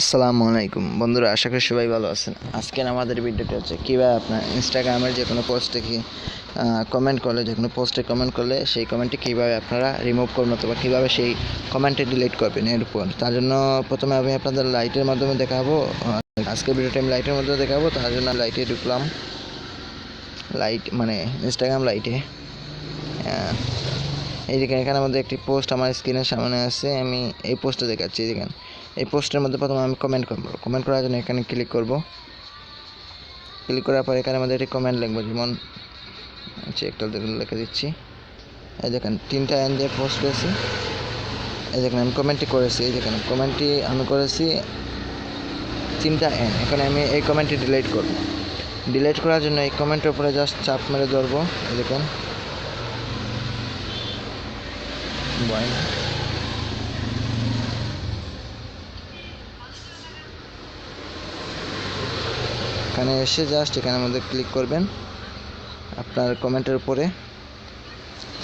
আসসালামু আলাইকুম বন্ধুরা, আশা করি সবাই ভালো আছেন। আজকের আমাদের ভিডিওটা হচ্ছে কীভাবে আপনার ইনস্টাগ্রামের যে কোনো পোস্টে কমেন্ট করলে, যে কোনো পোস্টে কমেন্ট করলে সেই কমেন্টটি কীভাবে আপনারা রিমুভ করবেন অথবা কীভাবে সেই কমেন্টটি ডিলিট করবেন এর উপর। তার জন্য প্রথমে আমি আপনাদের লাইটের মাধ্যমে দেখাবো। আজকের ভিডিওটা আমি লাইটের মাধ্যমে দেখাবো। তার জন্য লাইটে ঢুকলাম, লাইট মানে ইনস্টাগ্রাম লাইটে। এই দেখেন, এখানে আমাদের একটি পোস্ট আমার স্ক্রিনের সামনে আছে। আমি এই পোস্টটা দেখাচ্ছি। দেখেন, এই পোস্টের মধ্যে প্রথমে আমি কমেন্ট করবো। কমেন্ট করার জন্য এখানে ক্লিক করব। ক্লিক করার পর এখানে আমাদের একটি কমেন্ট লিখবো, যেমন একটা লিখে দিচ্ছি। এই দেখেন, 3টা এন দিয়ে পোস্ট করেছি। এই দেখেন, আমি কমেন্টটি করেছি। এই দেখেন, কমেন্টটি আমি করেছি 3টা এন। এখানে আমি এই কমেন্টটি ডিলিট করব। ডিলিট করার জন্য এই কমেন্টের উপরে জাস্ট চাপ মেরে ধরবো। এই দেখেন, এখানে এসে জাস্ট এখানের মধ্যে ক্লিক করবেন। আপনার কমেন্টের উপরে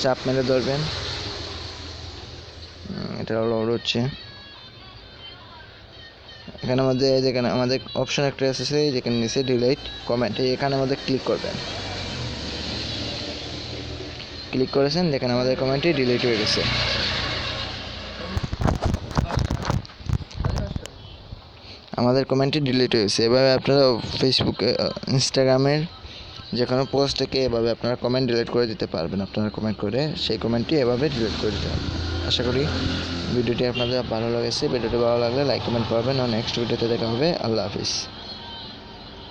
চাপ মেরে ধরবেন। এটা লোড হচ্ছে। এখানে মধ্যে যেখানে আমাদের অপশন একটা এসেছে, যেখানে নিচে ডিলিট কমেন্ট, এখানে মধ্যে ক্লিক করবেন। ক্লিক করেছেন, দেখেন আমাদের কমেন্টটি ডিলিট হয়ে গেছে। আমাদের কমেন্টটি ডিলিট হয়েছে। এভাবে আপনারা ফেসবুকে, ইনস্টাগ্রামের যে কোনো পোস্ট থেকে এভাবে আপনারা কমেন্ট ডিলিট করে দিতে পারবেন। আপনারা কমেন্ট করে সেই কমেন্টটি এভাবে ডিলিট করে দিতে পারবেন। আশা করি ভিডিওটি আপনাদের ভালো লেগেছে। ভিডিওটি ভালো লাগলে লাইক কমেন্ট করবেন। নেক্সট ভিডিওতে দেখা হবে। আল্লাহ হাফিজ।